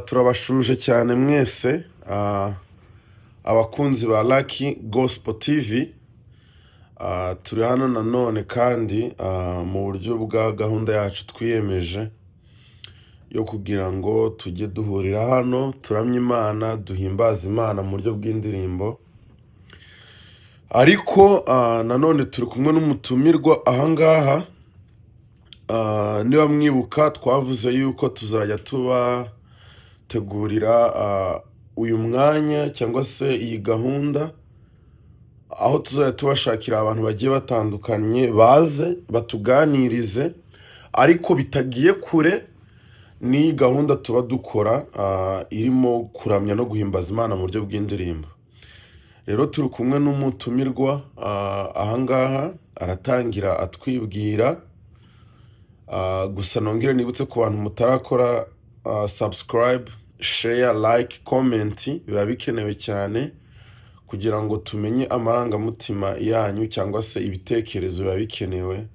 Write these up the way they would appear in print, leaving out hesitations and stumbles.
Turabashuje cyane mwese abakunzi ba Lucky Gospel TV. Turi hano nanone kandi mu buryo bwa gahunda yacu twiyemeje yo kugira ngo tujye duhurira hano turamye Imana, duhimbaza Imana mu buryo bw'indirimbo. Ariko nanone turi kumwe n'umutumirwa ahangaha. Niba mwibuka twavuze yuko tuzajya tubategurira uyu mwanya cyangwa se iyi gahunda, aho tuzajya tubashakira abantu bagiye batandukanye baze batuganirize, ariko bitagiye kure ni gahunda tuba dukora irimo kuramya no guhimbaza Imana mu buryo bw'indirimbo. Rero turi kumwe n'umutumirwa ahangaha, aratangira atwibwira. Gusa nongere nibutse ku bantu mutarakora subscribe, share, like, comment, biba bikenewe cyane kugira ngo tumenye amarangamutima yanyu cyangwa se ibitekerezo biba bikenewe.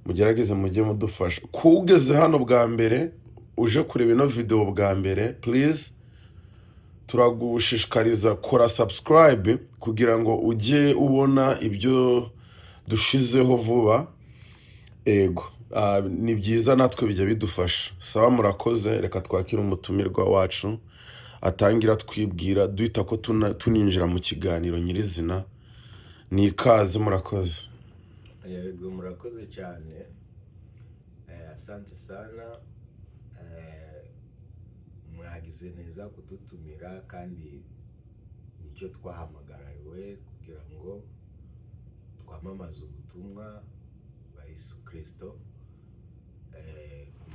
Mugerageze mujye mudufasha. Kugeze hano bwa mbere, uje kureba ino video bwa mbere, please turagushishikariza kora subscribe kugira ngo ujye ubona ibyo dushizeho vuba. Ego, ni byiza natwe bijya bidufasha. Sawa, murakoze. Reka twakire umutumirwa wacu atangira twibwira duhita ko tuninjira mu kiganiro nyirizina. Ni ikaze, murakoze. Yego, murakoze cyane. Asante sana. Mwagize neza kututumira kandi nicyo twahamagariwe kugira ngo twamamaze ubutumwa bwa Yesu Kristo. Ku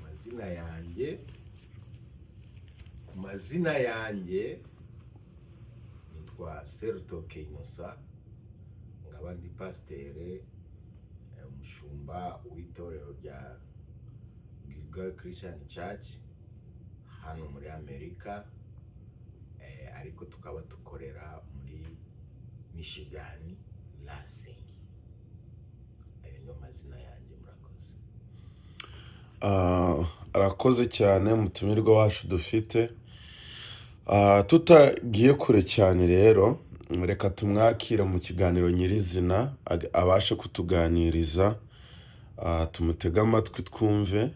mazina yanjye nitwa Serutoke Innocent, nkaba ndi pasiteri umushumba w'itorero rya Gilgal Christian Church hano muri Amerika, ariko tukaba dukorera muri Michigan, Lansing. Ayo niyo mazina yanjye. Murakoze. Arakoze cyane umutumirwa wacu dufite. Tutagiye kure cyane rero, reka tumwakire mu kiganiro nyirizina abashe kutuganiriza. Tumutega amatwi twumve.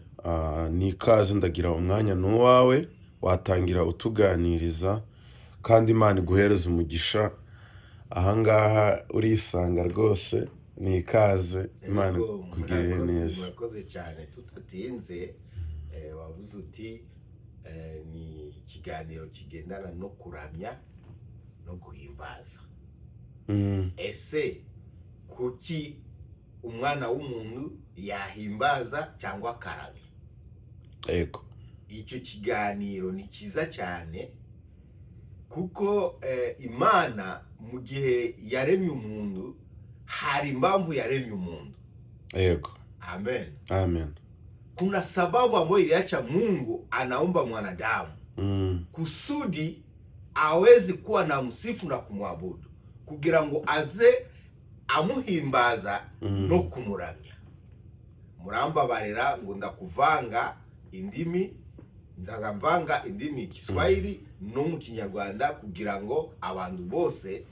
Ni ikaze, ndagira umwanya n'uwawe, watangira utuganiriza kandi Imana iguhereza umugisha. Ahangaha urisanga rwose. Ni ikaze, Imana ikugirire neza. Murakoze cyane. Tutatinze, wavuze uti ni ikiganiro kigendana no kuramya no guhimbaza. Ese kuki umwana w'umuntu yahimbaza cyangwa akaramya? Yego. Icyo kiganiro ni cyiza cyane kuko Imana mu gihe yaremye umuntu hari impamvu yaremye umuntu. Yego. Amen. Amen. Kuna sababu ambayo iliacha Mungu anaumba mwanadamu kusudi awezi kuwa na msifu na kumwabudu, kugira ngo aze amuhimbaza no kumuramya. Murambabarira ngo ndakuvanga indimi, ndazamvanga indimi Kiswahili no mu Kinyarwanda kugira ngo abantu bose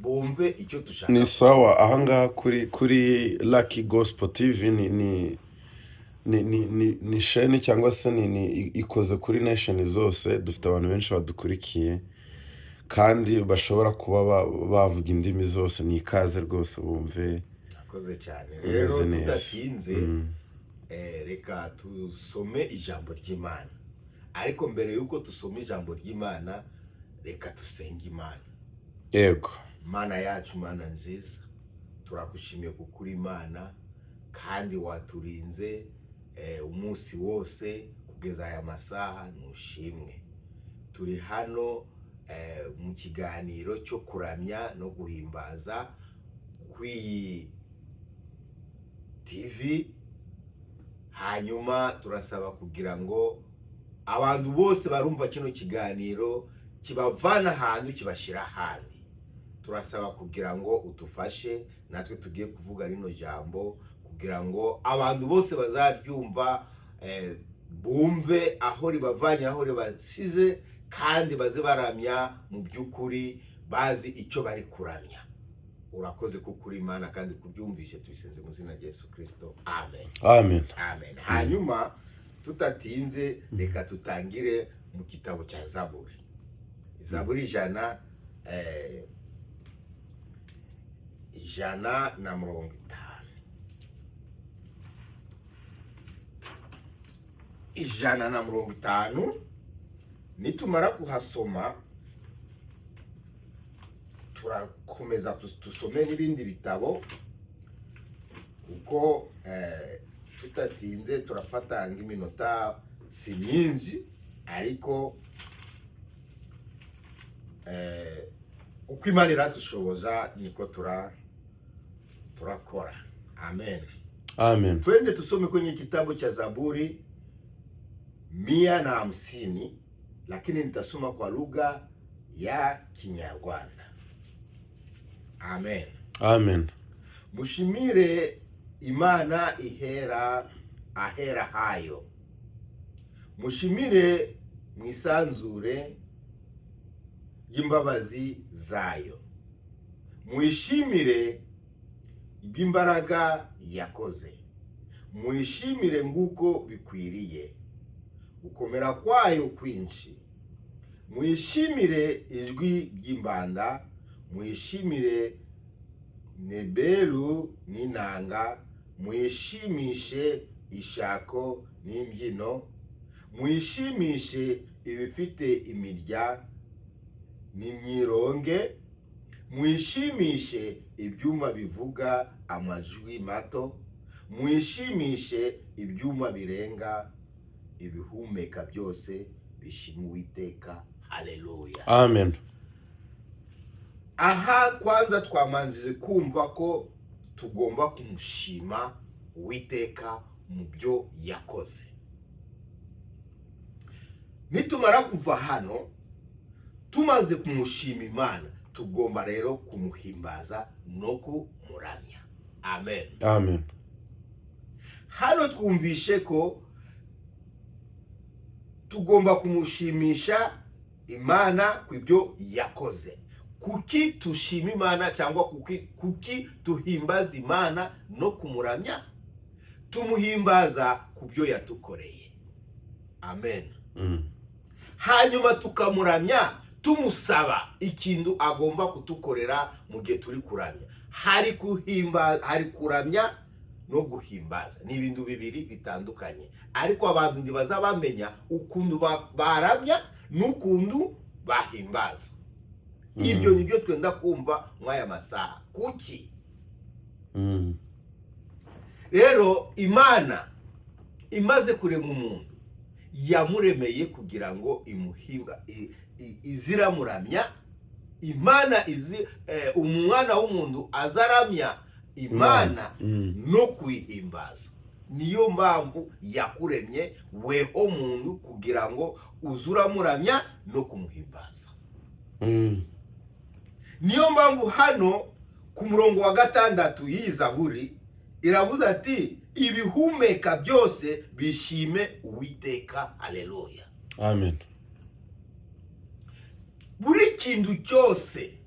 bumve icyo tushaka. Ni sawa. Ahangaha kuri Lucky Gospel TV ni sheni cyangwa se ikoze kuri nation zose. Dufite abantu benshi badukurikiye kandi bashobora kuba bavuga indimi zose. Ni ikaze rwose, bumve. Nakoze cyane. Rero tudatinze, reka tusome ijambo ry'Imana. Ariko mbere yuko tusome ijambo ry'Imana, reka tusenge Imana. Yego. Mana yacu, Mana nziza, turakushimiye kuko uri Imana kandi waturinze umunsi wose kugeza aya masaha. Nushimwe. Turi hano mu kiganiro cyo kuramya no guhimbaza kuri TV. Hanyuma turasaba kugira ngo abantu bose barumva kino kiganiro kibavana ahantu kibashira ahandi. Turasaba kugira ngo utufashe natwe tugiye kuvuga rino jambo kugira ngo abantu bose bazaryumva bumve aho ribavanye aho ribasize, kandi baze baramya mu by'ukuri bazi icyo bari kuramya. Urakoze kuko uri Imana kandi kubyumvishe, tubisenze mu izina rya Yesu Kristo, amen. Amen. Amen. Hanyuma tutatinze, reka tutangire mu gitabo cya Zaburi. Zaburi ijana na mirongo itanu. Ijana na mirongo itanu. Nitumara kuhasoma turakomeza tusome n'ibindi bitabo, kuko tutatinze turafata nk'iminota si myinshi, ariko uko Imana iratushoboza niko turakora. Amen. Amen. Twende tusome kwenye kitabu cha Zaburi 150, lakini nitasoma kwa lugha ya Kinyarwanda. Amen. Amen. Mushimire Imana ahera hayo. Mushimire mwisanzure y'imbabazi zayo. Mwishimire iby'imbaraga yakoze. Mwishimire nguko bikwiriye gukomera kwayo kwinshi. Mwishimire ijwi ry'imbanda. Mwishimire nebelu n'inanga. Mwishimishe ishako n'imbyino. Mwishimishe ibifite imirya n'imyironge. Mwishimishe ibyuma bivuga amajwi mato. Mwishimishe ibyuma birenga ibihumeka byose bishima Uwiteka. Haleluya. Amen. Aha kwanza twamanjije kumva ko tugomba kumushima Uwiteka mu byo yakoze. Nitumara kuva hano tumaze kumushima Imana, tugomba rero kumuhimbaza no kumuramya. Amen. Amen. Hano twumvishe ko tugomba kumushimisha Imana ku byo yakoze. Kuki tushima Imana cyangwa kuki tuhimbaza Imana no kumuramya? Tumuhimbaza ku byo yatukoreye. Amen. Hanyuma tukamuramya tumusaba ikintu agomba kutukorera mu gihe turi kuramya. Hari kuramya no guhimbaza, ni ibintu bibiri bitandukanye, ariko abantu ndibaza bamenya ukuntu baramya n'ukuntu bahimbaza. Ibyo nibyo twenda kumva mwaya masaha. Kuki? Rero Imana imaze kurema umuntu, yamuremeye kugira ngo imuhimba iziramuramya. Imana umwana w'umuntu azaramya Imana no kuyihimbaza. Niyo mpamvu yakuremye weho muntu kugira ngo uzuramuramya no kumuhimbaza. Niyo mpamvu hano ku murongo wa 6 y'iyi Zaburi iravuze ati ibihumeka byose bishime Uwiteka. Haleluya. Amen. Buri kintu cyose,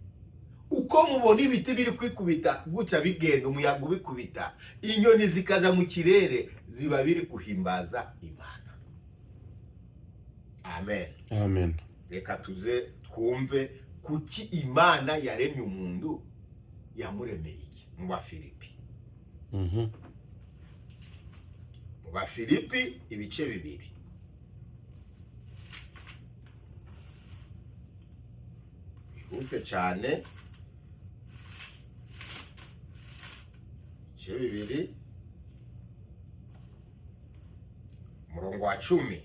uko mubona ibiti biri kwikubita gutya bigenda, umuyaga ubikubita, inyoni zikaja mu kirere, ziba biri kuhimbaza Imana. Amen. Amen. Reka tuze twumve kuki Imana yaremye umuntu, yamuremeye iki. Mu Bafilipi. Mu Bafilipi ibice 2. Bihute cyane. Ibice 2 umurongo wa 10.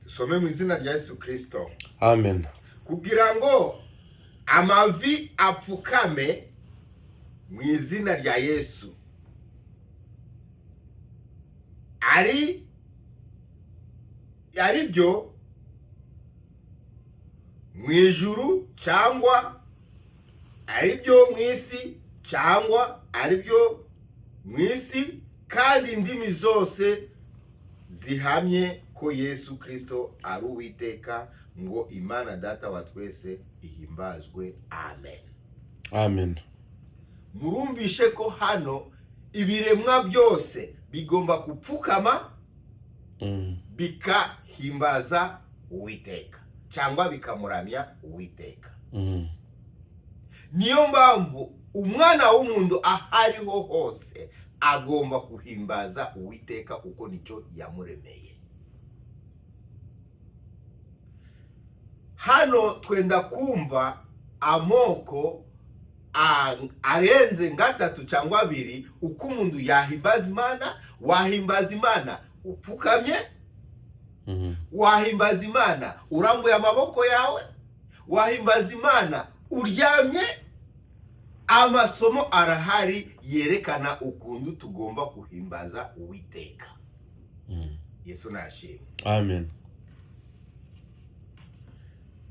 Tusome mu izina rya Yesu Kristo. Amen. Kugira ngo amavi apfukame mu izina rya Yesu, ari byo mu ijuru cyangwa ari byo mu isi, cyangwa ari byo mu isi kandi indimi zose zihamye ko Yesu Kristo ari Uwiteka, ngo Imana Data wa twese ihimbazwe. Amen. Amen. Murumvishe ko hano ibiremwa byose bigomba kupfukama bikahimbaza Uwiteka cyangwa bikamuramya Uwiteka. Niyo mpamvu umwana w'umuntu ahariho hose agomba kuhimbaza Uwiteka kuko nicyo yamuremeye. Hano twenda kumva amoko arenze gatatu cyangwa abiri uko umuntu yahimbaza Imana. Wahimbaza Imana upfukamye, wahimbaza Imana urambuye amaboko yawe, wahimbaza Imana uryamye. Amasomo arahari yerekana ukuntu tugomba kuhimbaza Uwiteka. Yesu nashimwe. Amen.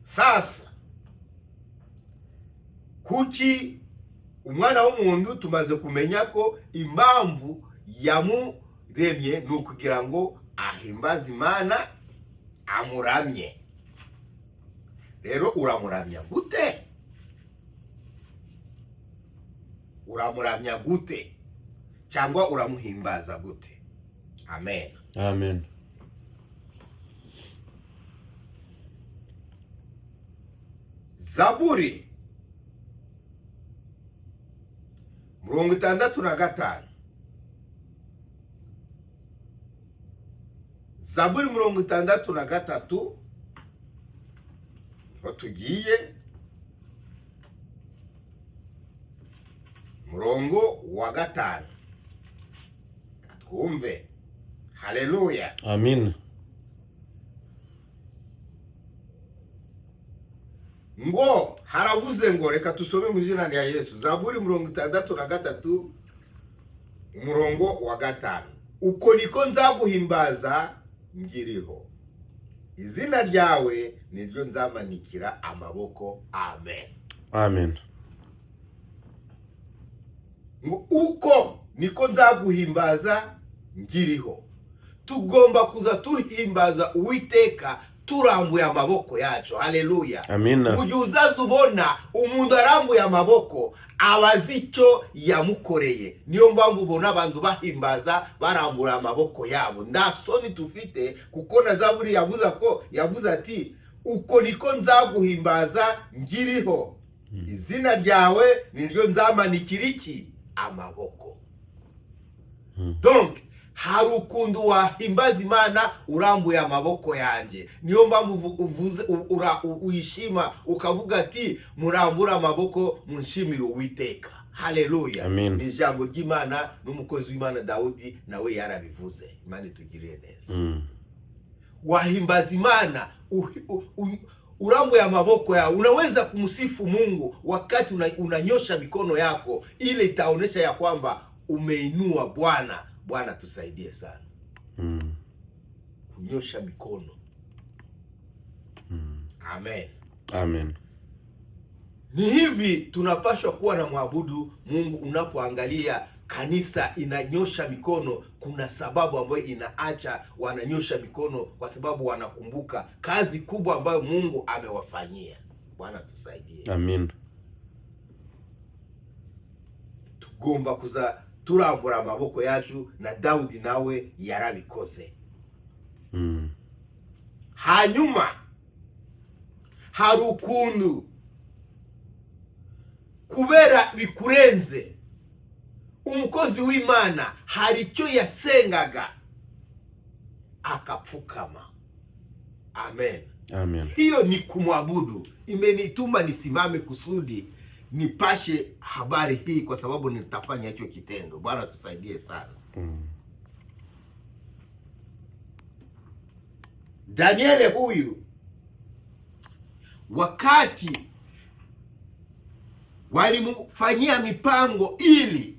Sasa kuki umwana w'umuntu tumaze kumenya ko impamvu yamuremye ni ukugira ngo ahimbaze Imana, amuramye. Rero uramuramya gute? Uramuramya gute cyangwa uramuhimbaza gute? Amen. Amen. Zaburi 65. Zaburi 63 ho tugiye murongo wa 5. Kumve. Haleluya. Amen. Ngo haravuze ngo, reka tusome mu izina rya Yesu. Zaburi 63 umurongo wa 5. Uko niko nzaguhimbaza ngiriho, izina ryawe niryo nzamanikira amaboko. Amen. Amen. Ngo uko niko nzaguhimbaza ngiriho. Tugomba kuza tuhimbaza Uwiteka turambuye amaboko yacu. Haleluya. Amen. Ujye uzaza ubona umuntu arambuye amaboko abazi icyo yamukoreye. Niyo mpamvu ubona abantu bahimbaza barambura amaboko yabo. Nda soni tufite kuko na Zaburi yavuze ati uko niko nzaguhimbaza ngiriho, izina ryawe niryo nzamanikira iki? Amaboko. Donc hari ukuntu wahimbaza Imana urambuye amaboko yanjye. Niyo mpamvu uyishima ukavuga ati murambura amaboko munshimire Uwiteka. Haleluya. Amen. Ni ijambo ry'Imana n'umukozi w'Imana Dawudi nawe yarabivuze. Imana itugirire neza. Wahimbaza Imana urambuye amaboko yao. Unaweza kumsifu Mungu wakati unanyosha mikono yako. Ile itaonesha ya kwamba umeinua Bwana. Bwana tusaidie sana. Kunyosha mikono. Amen. Amen. Ni hivi tunapaswa kuwa na mwabudu Mungu. Unapoangalia kanisa inanyosha mikono, kuna sababu ambayo inaacha wananyosha mikono, kwa sababu wanakumbuka kazi kubwa ambayo Mungu amewafanyia. Bwana tusaidie. Amen. Tugomba kuza turambura amaboko yacu, na Daudi nawe yarabikoze. Hanyuma hari ukuntu kubera bikurenze umukozi w'Imana hari icyo yasengaga akapfukama. Amen. Amen. Hiyo ni kumwabudu. Imenituma nisimame kusudi nipashe habari hii, kwa sababu nitafanya hicho kitendo. Bwana tusaidie sana. Danieli huyu wakati walimfanyia mipango ili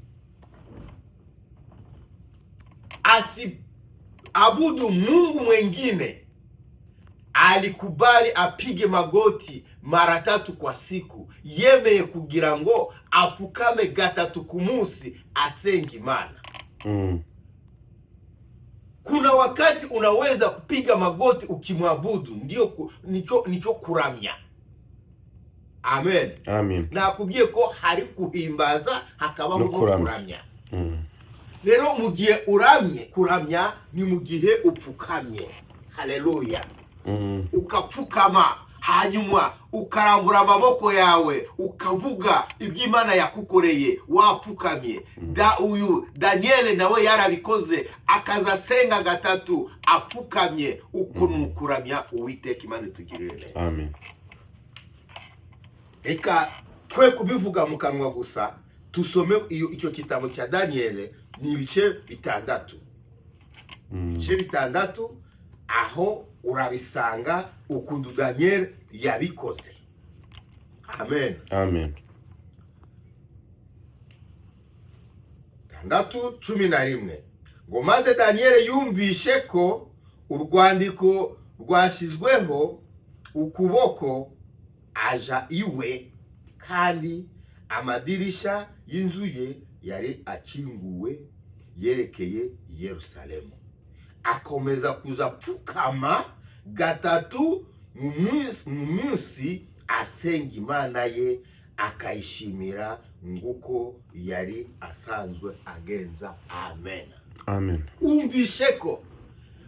asiabudu Mungu mwengine, alikubali apige magoti mara 3 kwa siku, yemeye kugira ngo apfukame 3 ku munsi asenga Imana. Kuna wakati unaweza kupiga magoti ukimwabudu, nicho kuramya. Amen. Amen. Nakubwiye ko hari kuhimbaza hakabaho no kuramya. Rero mu gihe uramye, kuramya ni mu gihe upfukamye. Haleluya. Ukapfukama, hanyuma ukarambura amaboko yawe, ukavuga iby'Imana yakukoreye wapfukamye. Uyu Daniel nawe yarabikoze, akazasenga gatatu apfukamye. Uko nukuramya Uwiteka Imana itugirire neza. Amen. Eka twe kubivuga mu kanwa gusa, tusome icyo kitabo cya Daniel, ni ibice bitandatu. Ibice bitandatu, aho urabisanga ukuntu Daniel yabikoze. Amen. Amen. 6:11 ngo maze Daniel yumvishe ko urwandiko rwashizweho ukuboko, aja iwe, kandi amadirisha y'inzu ye yari akinguwe yerekeye Yerusalemu. Akomeza kuza pfukama gatatu mu munsi, asenga Imana ye, akayishimira nguko yari asanzwe agenza. Amen. Amen. Umvishe ko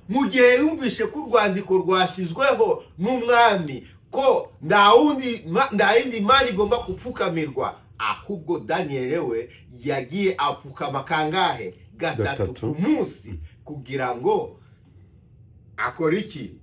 mu gihe yumvishe ko urwandiko rwashizweho n'umwami ko nda yindi Mana igomba kupfukamirwa, ahubwo Daniel we yagiye apfukama kangahe? Gatatu ku munsi, kugira ngo akore iki?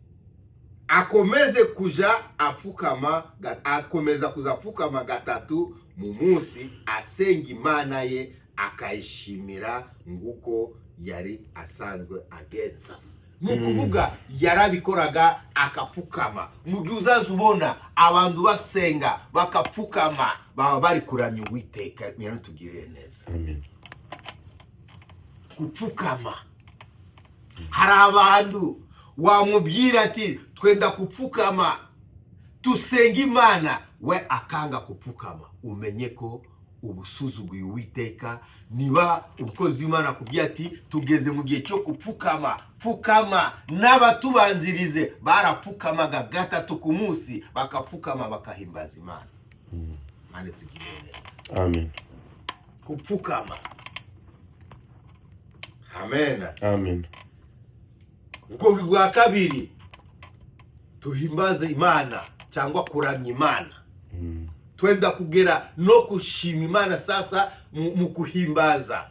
Akomeze kuja apfukama, akomeza kuzapfukama gatatu mu munsi, asenga Imana ye, akayishimira nguko yari asanzwe agenza. Nukuvuga yarabikoraga akapfukama. Mu gihe uzazubona abantu basenga bakapfukama, baba bari kuramya Uwiteka. Imana itugirire neza. Amen. Kupfukama. Hari abantu wamubwira ati twenda kupfukama tusenga Imana, we akanga kupfukama, umenye ko ubusuzuguye Uwiteka. Niba umukozi w'Imana akubwiye ati tugeze mu gihe cyo kupfukama, pfukama. N'abatubanjirize barapfukamaga gatatu ku munsi, bakapfukama bakahimbaza Imana. Mane tugirire neza. Amen. Kupfukama. Amen. Amen. Ubwongi bwa kabiri, tuhimbaze Imana cyangwa kuramya Imana. Twenda kugera no kushima Imana sasa mu kuhimbaza.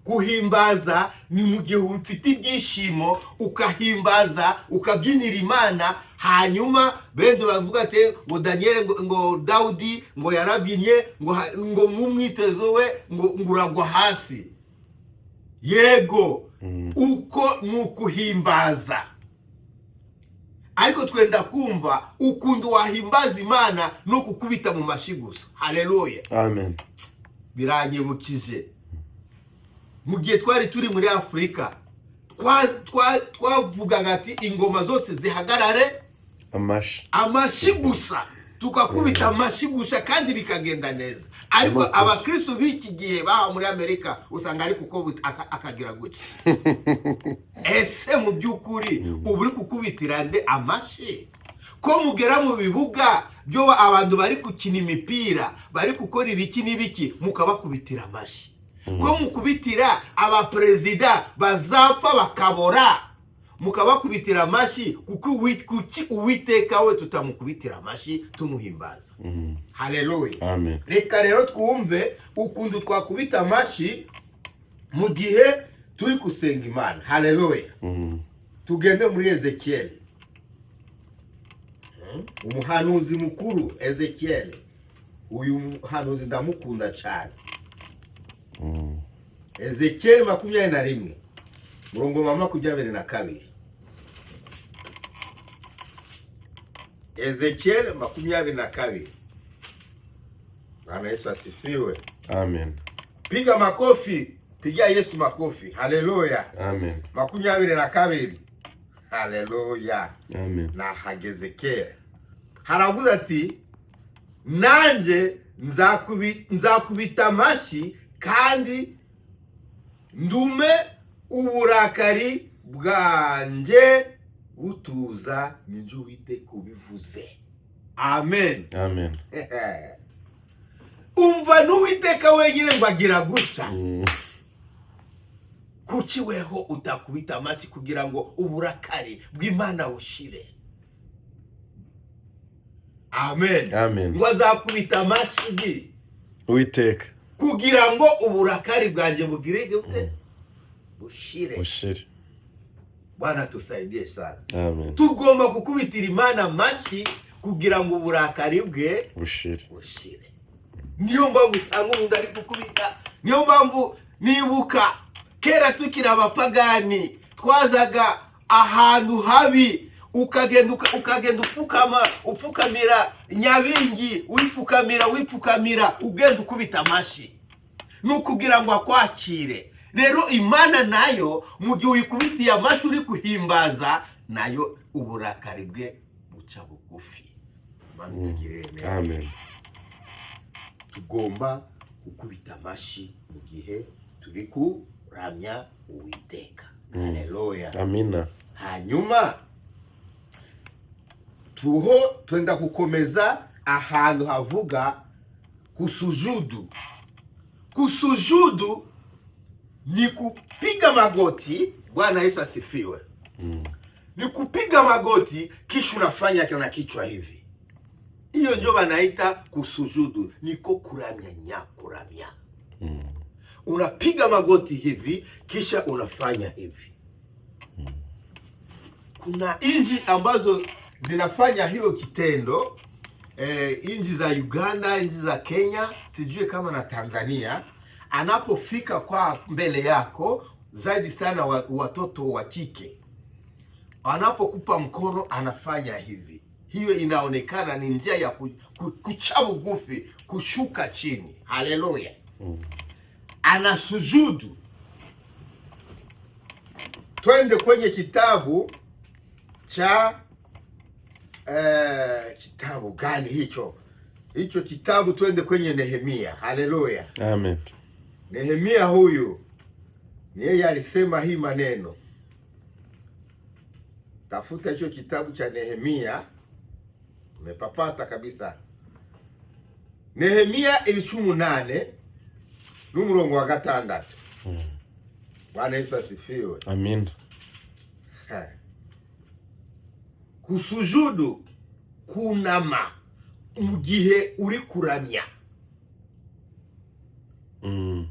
Kuhimbaza ni mu gihe ufite ibyishimo, ukahimbaza, ukabyinira Imana. Hanyuma benzo bavuga ati ngo Daniel ngo Daudi ngo yarabyinye ngo mwitezo we ngo uragwa hasi. Yego, uko nukuhimbaza. Ariko twenda kumva ukundu wahimbaza Imana no kukubita mu mashigusa. Haleluya. Amen. Biranyibukije mu gihe twari turi muri Afrika, twavugaga ati ingoma zose zihagarare, amashigusa, tukakubita amashigusa kandi bikagenda neza. Ariko abakristo b'iki gihe baba muri Amerika usanga ari kuko akagira gutya. Ese mu by'ukuri uburi kukubitira nde amashi? Ko mugera mu bibuga byo abantu bari gukina imipira, bari gukora ibiki n'ibiki, mukabakubitira amashi. Ko mukubitira abaperezida bazapfa bakabora, mukabakubitira amashi, kuki Uwiteka we tutamukubitira amashi tumuhimbaza? Haleluya. Amen. Reka rero twumve ukundu twakubita amashi mu gihe turi kusenga Imana. Haleluya. Tugende muri Ezekiel. Umuhanuzi mukuru Ezekiel. Uyu muhanuzi ndamukunda cyane. Ezekiel 21 murongo wa 22. Ezekiel 22. Bwana Yesu asifiwe. Amen. Piga makofi, pigia Yesu makofi. Haleluya. Amen. 22. Haleluya. Amen. Na hagezekera haravuze ati nanje nzakubita amashi kandi ndume uburakari bwanjye butuza, ninjye Uwiteka ubivuze. Amen. Amen. Umva n'Uwiteka wenyine ngo agira gutya. Kuki weho utakubita amashyi kugira ngo uburakari bw'Imana bushire? Amen. Amen. Ngo azakubita amashyi Uwiteka kugira ngo uburakari bwanjye bugire gute? Bushire. bushire. Bwana tusaidie sana. Amen. Tugomba gukubitira Imana amashyi kugira ngo uburakari bwe bushire. Niyo mpamvu usanga umuntu ari gukubita. Niyo mpamvu nibuka kera tukiri abapagani twazaga ahantu habi, ukagenda upfukamira Nyabingi, wipfukamira ugenda ukubita amashyi, nukugira ngo akwakire. Rero Imana nayo mu gihe uyikubitiye amashyi uri kuhimbaza, nayo uburakari bwe buca bugufi. Imana itugirire neza. Amen. Tugomba gukubita amashyi mu gihe turi kuramya Uwiteka. Haleluya. Amina. Hanyuma twenda gukomeza ahantu havuga kusujudu. Kusujudu ni kupiga magoti. Bwana Yesu asifiwe. Ni kupiga magoti kisha unafanya kana kichwa hivi. Hiyo ndio wanaita kusujudu, niko kuramya. Unapiga magoti hivi kisha unafanya hivi. Kuna nchi ambazo zinafanya hiyo kitendo, nchi za Uganda, nchi za Kenya, sijui kama na Tanzania. Anapofika kwa mbele yako, zaidi sana watoto wa kike, anapokupa mkono anafanya hivi. Hiyo inaonekana ni njia ya kuchabu gufi, kushuka chini. Haleluya. Anasujudu. Twende kwenye kitabu cha kitabu gani hicho? Hicho kitabu twende kwenye Nehemia. Haleluya. Amen. Nehemia huyu ni yeye alisema hii maneno. Tafuta hicho kitabu cha Nehemia, umepapata kabisa. Nehemia 8 n'umurongo wa 6. Bwana Yesu asifiwe. Amen. Kusujudu kunama mu gihe uri kuramya. 8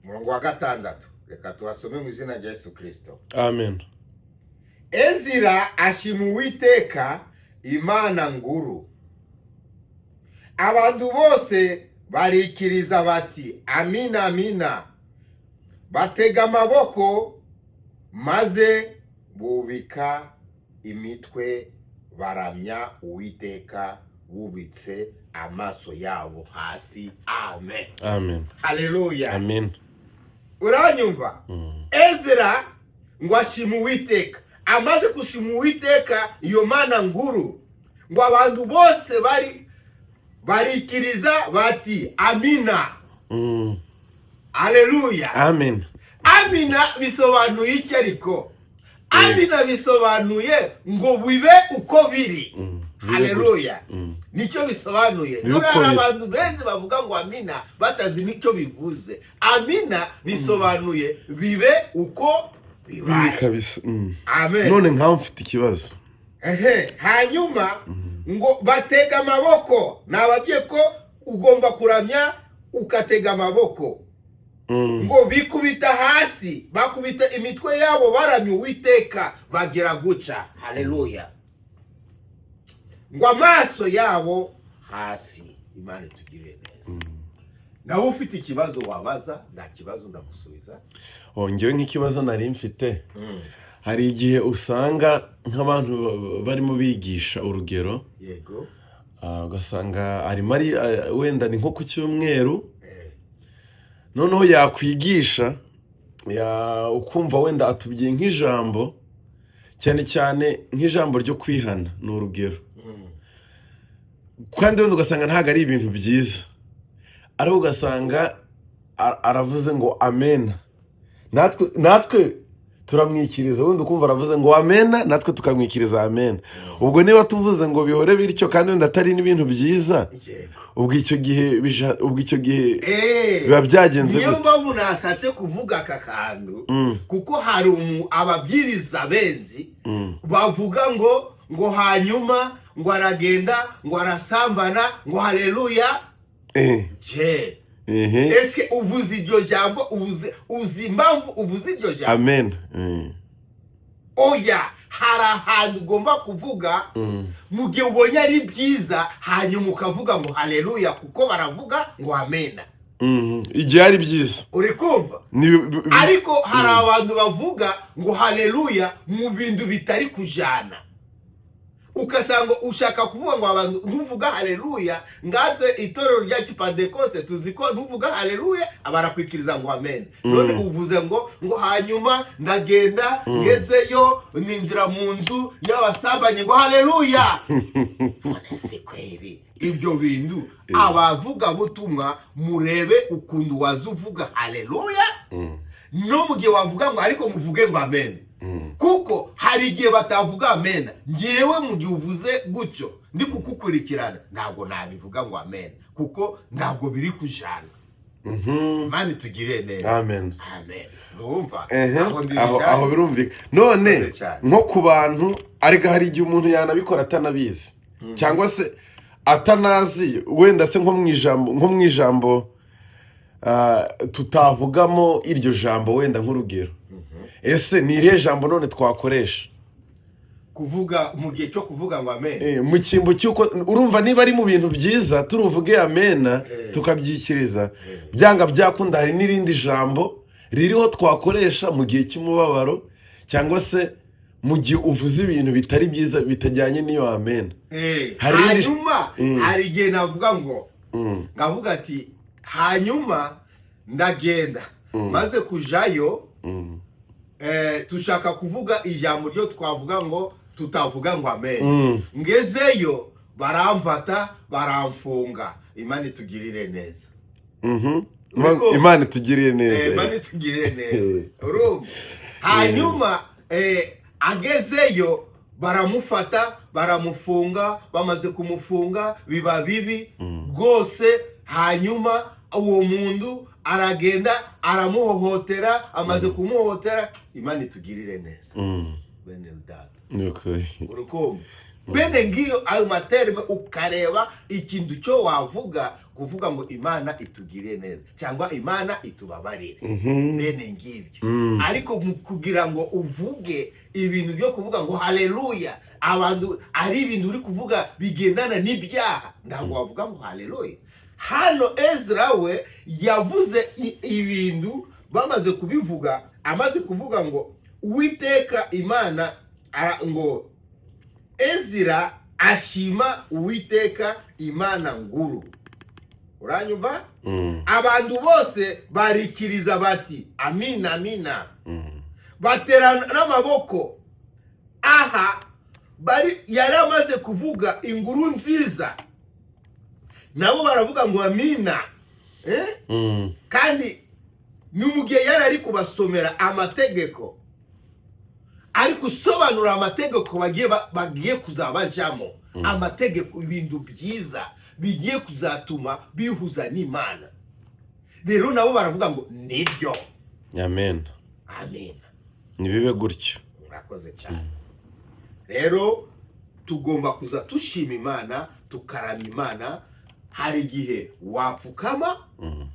umurongo wa 6. Reka tuwasome mu izina rya Yesu Kristo. Amen. Ezira ashima Uwiteka Imana nguru. Abantu bose barikiriza bati amina amina. Batega amaboko maze bubika imitwe baramya Uwiteka bubitse amaso yabo hasi. Amen. Amen. Haleluya. Amen. Uranyumva? Ezra ngo ashima Uwiteka. Amaze kushima Uwiteka iyo Mana nguru, ngo abantu bose barikiriza bati amina. Haleluya. Amen. Amina bisobanuye iki ariko? Amina bisobanuye ngo bibe uko biri. Haleluya. Nicyo bisobanuye. None abantu benshi bavuga ngo amina batazi nicyo bivuze. Amina bisobanuye bibe uko bibaye kabisa. Amen. None nkaho mfite ikibazo. Hanyuma ngo batega amaboko. Nababwiye ko ugomba kuramya ukatega amaboko. Ngo bikubita hasi, bakubita imitwe yabo baramya Uwiteka bagira guca. Haleluya. Ngo amaso yabo hasi. Imana itugirire neza. Nawe ufite ikibazo wabaza, nta kibazo ndagusubiza. Ngewe nk'ikibazo nari mfite, hari igihe usanga nk'abantu barimo bigisha urugero, yego, ugasanga arimo ari wenda ni nko ku cyumweru, noneho yakwigisha ukumva wenda atubwiye nk'ijambo, cyane cyane nk'ijambo ryo kwihana, ni urugero, kandi wenda ugasanga ntabwo ari ibintu byiza, ariko ugasanga aravuze ngo amen, natwe turamwikiriza, ubundi ukumva aravuze ngo amena, natwe tukamwikiriza amena. Ubwo niba tuvuze ngo bihore bityo kandi wenda atari n'ibintu byiza, ubwo icyo gihe biba byagenze niyo gute? mpamvu nashatse kuvuga aka kantu, kuko hari ababwiriza benzi bavuga ngo hanyuma ngo aragenda ngo arasambana ngo haleluya. Ese uvuze iryo jambo, uzi impamvu uvuze iryo jambo? Amen. Oya, hari ahantu ugomba kuvuga mu gihe ubonye ari byiza, hanyuma ukavuga ngo haleluya, kuko baravuga ngo amena igihe ari byiza, uri kumva? Ariko hari abantu bavuga ngo haleluya mu bintu bitari kujana, ukasanga ushaka kuvuga ngo abantu nuvuga haleluya. Ngatwe itorero rya Kipentekoste tuzi ko nuvuga haleluya abarakwikiriza ngo amen. None uvuze ngo hanyuma ndagenda ngezeyo ninjira mu nzu y'abasambanye ngo haleluya. None se kweri ibyo bintu abavuga butumwa murebe ukuntu wazuvuga haleluya, no mu gihe wavuga ngo ariko muvuge ngo amen. Kuko hari igihe batavuga amen, ngewe mu gihe uvuze gutyo ndi kukukurikirana ntabwo nabivuga ngo amen, kuko ntabwo biri kujana. Mani tugire neza. Amen. Urumva? Aho birumvika. None nko ku bantu, ariko hari igihe umuntu yanabikora atanabizi, cyangwa se atanazi, wenda se nko mu ijambo tutavugamo iryo jambo, wenda nk'urugero. Ese ni irihe jambo none twakoresha kuvuga mu gihe cyo kuvuga ngo amen? Mu cyimbo cyuko urumva niba ari mu bintu byiza turuvuge amena tukabyikiriza, byanga byakunda hari n'irindi jambo ririho twakoresha mu gihe cy'umubabaro, cyangwa se mu gihe uvuze ibintu bitari byiza bitajyanye n'iyo amena. Hanyuma hari igihe navuga ngo ngavuga ati hanyuma ndagenda maze kujayo, tushaka kuvuga ijambo ryo twavuga ngo tutavuga ngo amen. Ngezeyo baramfata baramfunga. Imana itugirire neza. Imana itugirire neza. Imana itugirire neza. Urumva? Hanyuma agezeyo baramufata baramufunga, bamaze kumufunga biba bibi rwose. Hanyuma uwo muntu aragenda aramuhohotera, amaze kumuhohotera. Imana itugirire neza. Bene data. Urukundo. Bene ngiyo ayo materme ukareba ikintu cyo wavuga, kuvuga ngo Imana itugirire neza cyangwa Imana itubabarire. Bene ngibyo. Ariko kugira ngo uvuge ibintu byo kuvuga ngo haleluya, abantu ari ibintu uri kuvuga bigendana n'ibyaha, ntabwo wavuga ngo haleluya. Hano Ezra we yavuze ibintu bamaze kubivuga, amaze kuvuga ngo Uwiteka Imana, ngo Ezra ashima Uwiteka Imana nguru. Uranyumva? Abantu bose barikiriza bati amina amina, baterana n'amaboko. Aha bari yaramaze kuvuga inguru nziza, nabo baravuga ngo amina. Kandi n'umugihe yari ari kubasomera amategeko, ari gusobanura amategeko bagiye kuzabajamo, amategeko ibintu byiza bigiye kuzatuma bihuza n'Imana. Rero nabo baravuga ngo nibyo. Amen. Amen. Nibibe gutyo. Murakoze cyane. Rero tugomba kuza tushima Imana, tukarama Imana. Hari igihe wapfukama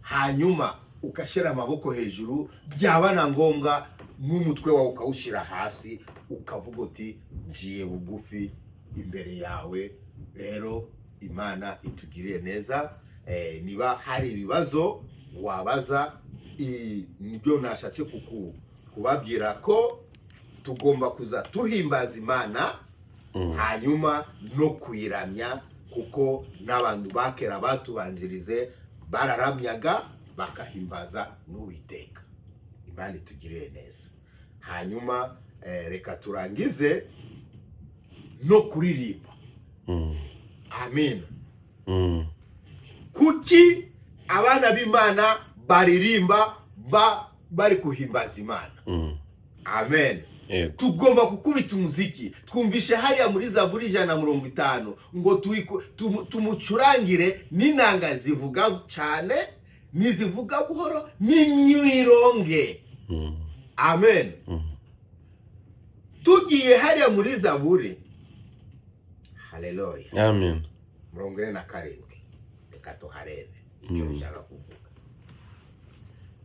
hanyuma ukashyira amaboko hejuru, byaba na ngombwa n'umutwe wawe ukawushyira hasi, ukavuga uti ngiye bugufi imbere yawe. Rero Imana itugirire neza. Niba hari ibibazo wabaza, nibyo nashatse kubabwira ko tugomba kuza tuhimbaza Imana, hanyuma no kuyiramya, kuko n'abantu bakera batubanjirize bararamyaga bakahimbaza n'Uwiteka. Imana itugirire neza. Hanyuma reka turangize no kuririmba. Amen. Kuki abana b'Imana baririmba bari kuhimbaza Imana. Amen. Yego. Tugomba gukubita umuziki, twumvishe hariya muri Zaburi 150 ngo tumucurangire n'inanga zivuga cyane, nizivuga buhoro, n'imyironge. Amen. Tugiye hariya muri Zaburi, haleluya, Amen, 47, reka tuharebe icyo nshaka kuvuga.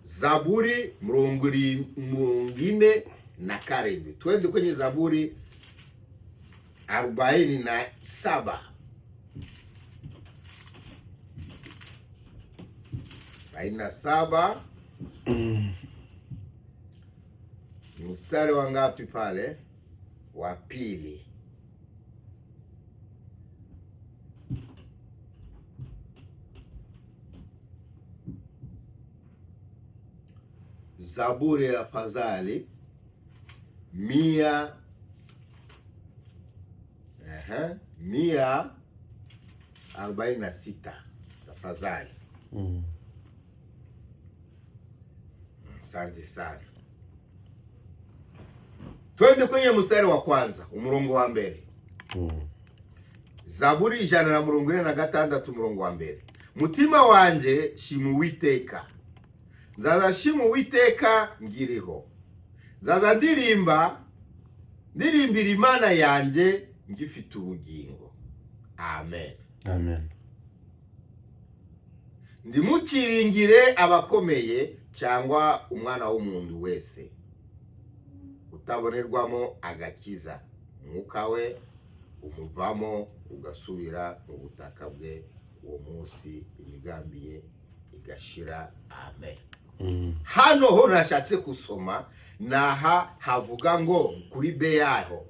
Zaburi 47, twende kwenye Zaburi 47. 47 mstari wa ngapi pale? Wa pili. Zaburi ya afadhali 146 tafadhali. Asante sana. Twende kwenye mstari wa kwanza, umurongo wa mbere. Zaburi 146 umurongo wa mbere. Mutima wanje shima Uwiteka, nzaza shima Uwiteka ngiriho, nzaza ndirimbira Imana yanjye ngifite ubugingo. Amen. Amen. Ndimukiringire abakomeye cyangwa umwana w'umuntu wese utabonerwamo agakiza, umwuka we umuvamo ugasubira mu butaka bwe, uwo munsi imigambi ye igashira. Amen. Hano ho nashatse kusoma naha havuga ngo kuri be yaho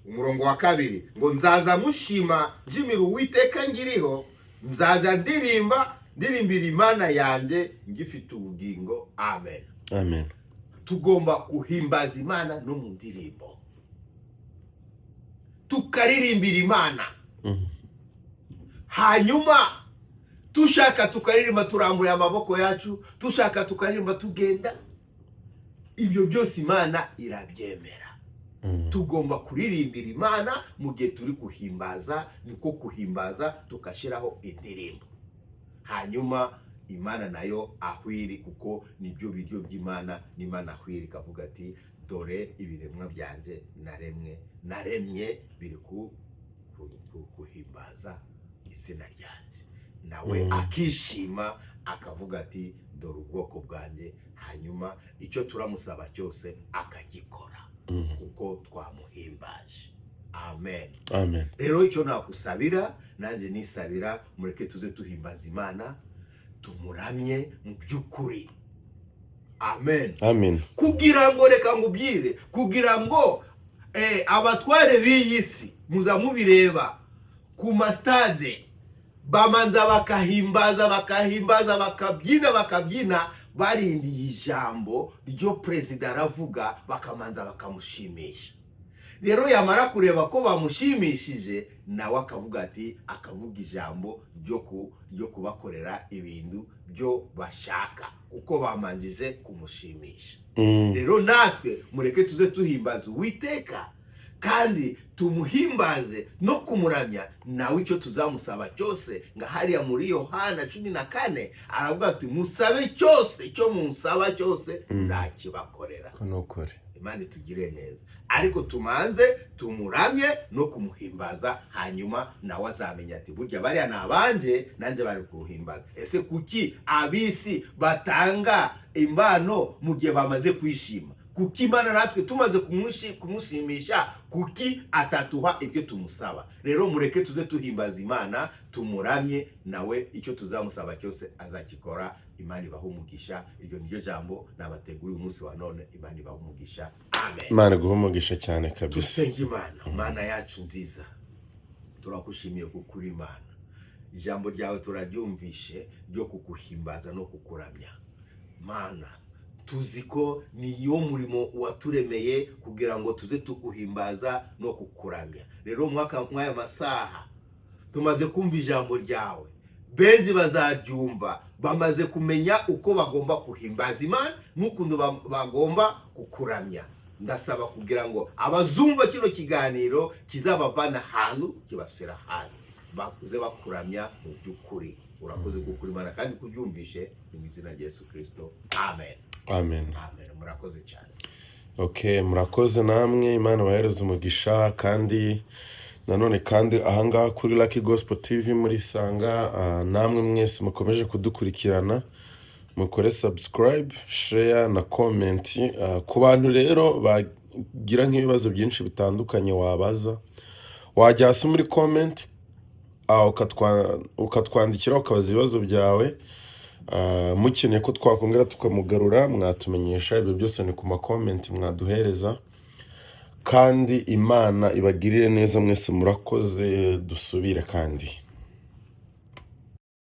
umurongo wa kabiri ngo nzaza mushima njimira Uwiteka ngiriho, nzaza ndirimbira Imana yanjye ngifite ubugingo. Amen. Amen. Tugomba kuhimbaza Imana no mu ndirimbo, tukaririmbira Imana. Hanyuma tushaka tukaririmba turambuye amaboko yacu, tushaka tukaririmba tugenda, ibyo byose Imana irabyemera. Tugomba kuririmbira Imana mu gihe turi kuhimbaza, niko kuhimbaza tukashiraho indirimbo. Hanyuma Imana nayo ahwiri, kuko nibyo biryo by'Imana. n'Imana ahwiri kavuga ati dore ibiremwa byanjye naremye biri kuhimbaza izina ryanjye. Nawe akishima akavuga ati dore ubwoko bwanjye. Hanyuma icyo turamusaba cyose akagikora kuko twamuhimbaje. Amen. Amen. Rero icyo nakusabira nanjye nisabira, mureke tuze tuhimbaza Imana, tumuramye mu by'ukuri. Amen. Amen. Kugira ngo reka ngubwire, kugira ngo abatware b'iyi si muza mubireba ku mastade, bamanza bakahimbaza bakabyina barindiye ijambo ryo perezida aravuga, bakamanza bakamushimisha. Rero yamara kureba ko bamushimishije, nawe akavuga ati, akavuga ijambo ryo kubakorera ibintu byo bashaka, uko bamanjije kumushimisha. Rero natwe mureke tuze tuhimbaza Uwiteka, kandi tumuhimbaze no kumuramya. Nawe icyo tuzamusaba cyose, nga hariya muri Yohana 14 aravuga ati, musabe cyose, icyo musaba cyose nzakibakorera. Konokore. Imana itugire neza. Ariko tumanze tumuramye no kumuhimbaza, hanyuma nawe azamenya ati burya bariya nabanje nanjye bari kuhimbaza. Ese kuki abisi batanga imbano mu gihe bamaze kwishima? Kuki Imana natwe tumaze kumushimisha, kuki atatuha ibyo tumusaba? Rero mureke tuze tuhimbaza Imana, tumuramye, nawe icyo tuzamusaba cyose azakikora. Imana ibahe umugisha. Iryo niryo jambo nabateguriye umunsi wa none. Imana ibahe umugisha. Amen. Imana guha umugisha cyane kabisa. Dusenge Imana. Mana yacu nziza, turakushimiye kukuri Imana. Ijambo ryawe turaryumvishe ryo kukuhimbaza no kukuramya. Mana, tuziko niyo murimo waturemeye kugira ngo tuze tukuhimbaza no kukuramya. Rero mwaya masaha tumaze kumva ijambo ryawe, benshi bazaryumva bamaze kumenya uko bagomba kuhimbaza Imana n'ukuntu bagomba kukuramya. Ndasaba kugira ngo abazumva kino kiganiro kizabavana ahantu kibashyira ahantu bakuze bakuramya mu by'ukuri. Urakoze gukura Imana kandi kubyumvishe mu izina rya Yesu Kristo. Amen. Amen. Amen. Murakoze cyane. Okay, murakoze namwe, Imana bahereza umugisha. Kandi nanone kandi ahangaha kuri Lucky Gospel TV muri sanga, namwe mwese mukomeje kudukurikirana, mukore subscribe, share na comment. Ku bantu rero bagira nk'ibibazo byinshi bitandukanye wabaza, wajya hasi muri comment ukatwandikira ukabaza ibibazo byawe. Mukeneye ko twakongera tukamugarura mwatumenyesha. Ibyo byose ni ku makomenti mwaduhereza. Kandi Imana ibagirire neza mwese, murakoze. Dusubire kandi.